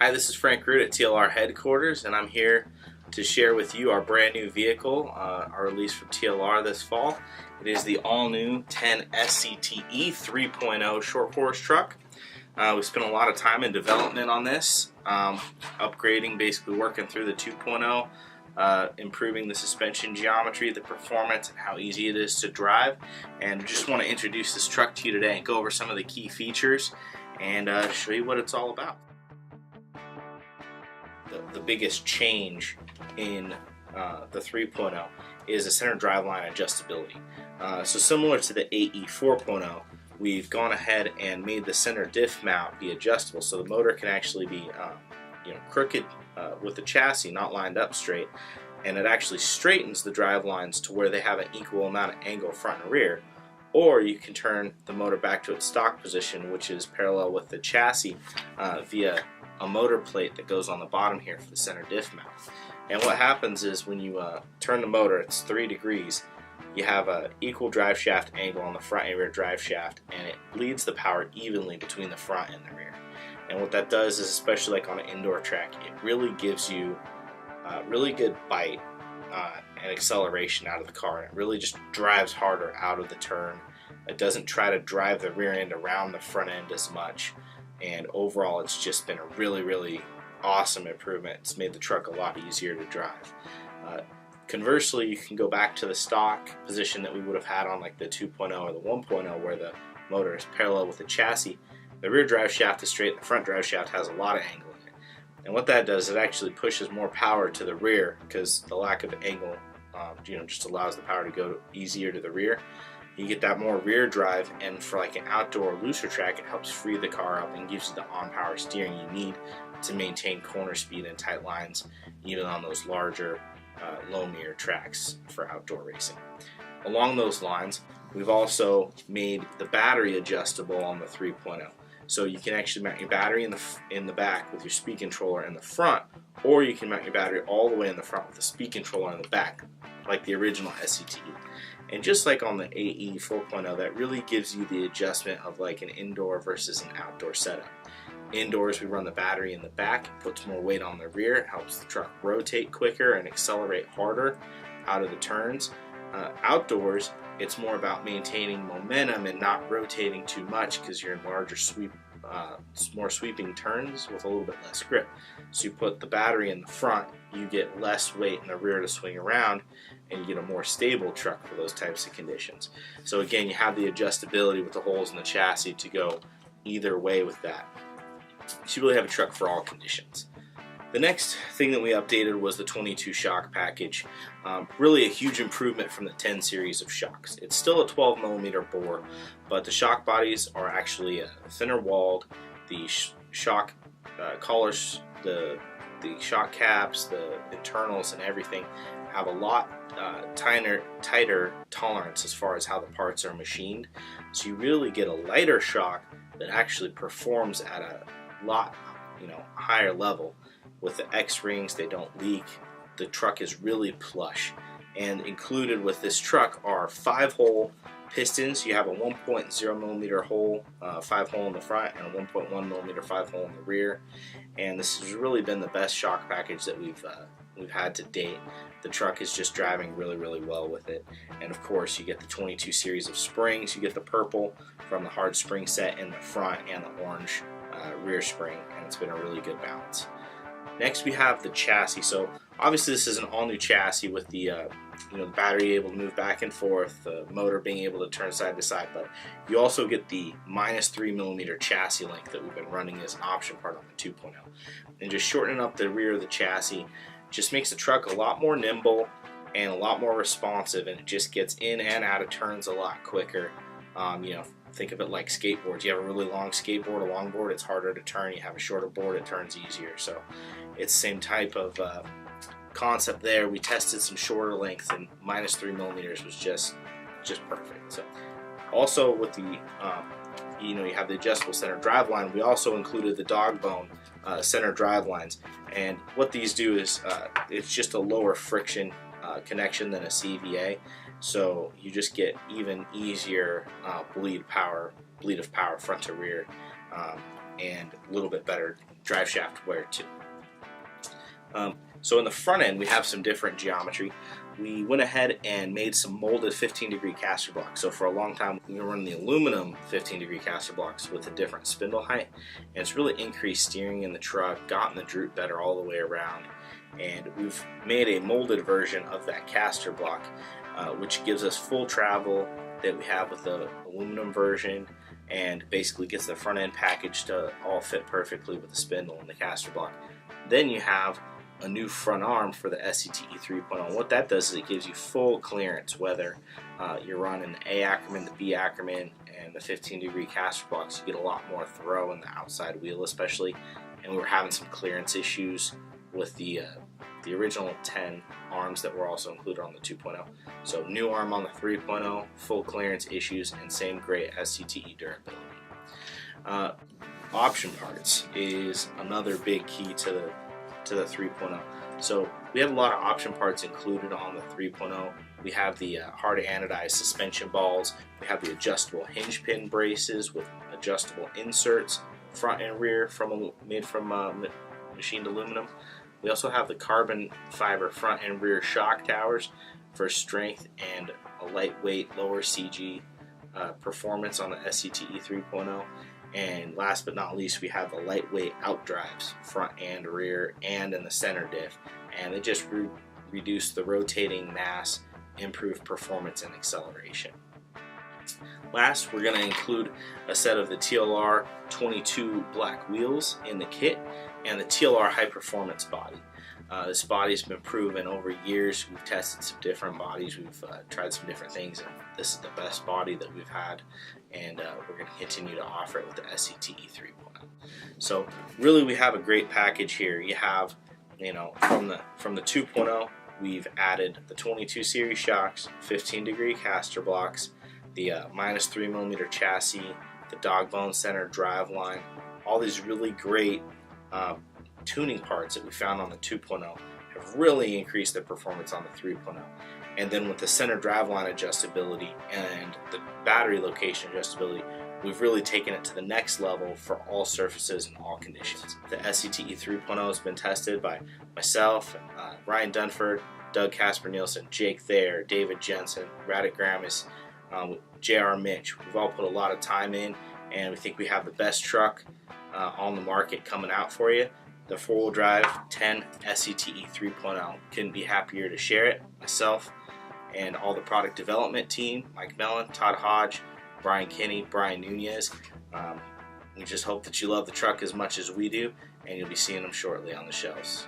Hi, this is Frank Root at TLR headquarters, and I'm here to share with you our brand new vehicle, our release from TLR this fall. It is the all-new TEN-SCTE 3.0 short horse truck. We spent a lot of time in development on this, upgrading, basically working through the 2.0, improving the suspension geometry, the performance, and how easy it is to drive. And just want to introduce this truck to you today and go over some of the key features and show you what it's all about. The biggest change in the 3.0 is the center driveline adjustability. So similar to the AE 4.0, we've gone ahead and made the center diff mount be adjustable, so the motor can actually be crooked with the chassis, not lined up straight, and it actually straightens the drive lines to where they have an equal amount of angle front and rear. Or you can turn the motor back to its stock position, which is parallel with the chassis via a motor plate that goes on the bottom here for the center diff mount. And what happens is when you turn the motor, it's 3 degrees, you have an equal drive shaft angle on the front and rear drive shaft, and it bleeds the power evenly between the front and the rear. And what that does is, especially like on an indoor track, it really gives you really good bite and acceleration out of the car, and it really just drives harder out of the turn. It doesn't try to drive the rear end around the front end as much. And overall, it's just been a really awesome improvement. It's made the truck a lot easier to drive. Conversely, you can go back to the stock position that we would have had on like the 2.0 or the 1.0, where the motor is parallel with the chassis. The rear drive shaft is straight, the front drive shaft has a lot of angle in it. And what that does, it actually pushes more power to the rear, because the lack of angle just allows the power to go easier to the rear. You get that more rear drive, and for like an outdoor looser track, it helps free the car up and gives you the on-power steering you need to maintain corner speed in tight lines, even on those larger low mirror tracks for outdoor racing. Along those lines, we've also made the battery adjustable on the 3.0. So you can actually mount your battery in the back with your speed controller in the front, or you can mount your battery all the way in the front with the speed controller in the back, like the original SCT. And just like on the AE 4.0, that really gives you the adjustment of like an indoor versus an outdoor setup. Indoors, we run the battery in the back, it puts more weight on the rear, it helps the truck rotate quicker and accelerate harder out of the turns. Outdoors, it's more about maintaining momentum and not rotating too much, because you're in larger more sweeping turns with a little bit less grip. So you put the battery in the front, you get less weight in the rear to swing around, and you get a more stable truck for those types of conditions. So again, you have the adjustability with the holes in the chassis to go either way with that. So you really have a truck for all conditions. The next thing that we updated was the 22 shock package. Really a huge improvement from the 10 series of shocks. It's still a 12mm bore, but the shock bodies are actually thinner walled. The shock collars, the shock caps, the internals, and everything have a lot tighter tolerance as far as how the parts are machined. So you really get a lighter shock that actually performs at a lot higher level. With the X-rings, they don't leak. The truck is really plush. And included with this truck are 5-hole pistons. You have a 1.0mm hole, 5-hole in the front, and a 1.1mm 5-hole in the rear. And this has really been the best shock package that we've had to date. The truck is just driving really well with it. And of course, you get the 22 series of springs. You get the purple from the hard spring set in the front, and the orange rear spring, and it's been a really good balance. Next, we have the chassis. So obviously this is an all-new chassis with the the battery able to move back and forth, the motor being able to turn side to side, but you also get the -3mm chassis length that we've been running as an option part on the 2.0. And just shortening up the rear of the chassis just makes the truck a lot more nimble and a lot more responsive, and it just gets in and out of turns a lot quicker. Think of it like skateboards. You have a really long skateboard, a longboard, it's harder to turn. You have a shorter board, it turns easier. So it's the same type of concept there. We tested some shorter length, and -3mm was just perfect. So also with the you have the adjustable center drive line. We also included the dog bone center drive lines, and what these do is it's just a lower friction connection than a CVA, so you just get even easier bleed of power front to rear and a little bit better drive shaft wear too. So in the front end, we have some different geometry. We went ahead and made some molded 15-degree caster blocks. So for a long time, we were running the aluminum 15-degree caster blocks with a different spindle height, and it's really increased steering in the truck, gotten the droop better all the way around, and we've made a molded version of that caster block, which gives us full travel that we have with the aluminum version, and basically gets the front end package to all fit perfectly with the spindle and the caster block. Then you have a new front arm for the SCTE 3.0. What that does is it gives you full clearance, whether you're running the A Ackerman, the B Ackerman, and the 15-degree caster blocks. You get a lot more throw in the outside wheel especially, and we were having some clearance issues with the original 10 arms that were also included on the 2.0. So new arm on the 3.0, full clearance issues, and same great SCTE durability. Option parts is another big key to the 3.0. So we have a lot of option parts included on the 3.0. We have the hard anodized suspension balls. We have the adjustable hinge pin braces with adjustable inserts, front and rear, made from machined aluminum. We also have the carbon fiber front and rear shock towers for strength and a lightweight, lower CG performance on the SCTE 3.0. And last but not least, we have the lightweight outdrives, front and rear, and in the center diff, and they just reduce the rotating mass, improve performance and acceleration. Last, we're going to include a set of the TLR 22 black wheels in the kit and the TLR high performance body. This body's been proven over years. We've tested some different bodies, we've tried some different things, and this is the best body that we've had, and we're going to continue to offer it with the SCTE 3.0. So really we have a great package here. You have, from the 2.0, we've added the 22 series shocks, 15-degree caster blocks, the minus 3mm chassis, the dog bone center drive line, all these really great tuning parts that we found on the 2.0 have really increased the performance on the 3.0. And then with the center driveline adjustability and the battery location adjustability, we've really taken it to the next level for all surfaces and all conditions. The SCTE 3.0 has been tested by myself, Ryan Dunford, Doug Casper-Nielsen, Jake Thayer, David Jensen, Radek Gramis, JR Mitch. We've all put a lot of time in, and we think we have the best truck on the market coming out for you. The 4-wheel drive TEN SCTE 3.0. Couldn't be happier to share it. Myself and all the product development team, Mike Mellon, Todd Hodge, Brian Kinney, Brian Nunez. We just hope that you love the truck as much as we do, and you'll be seeing them shortly on the shelves.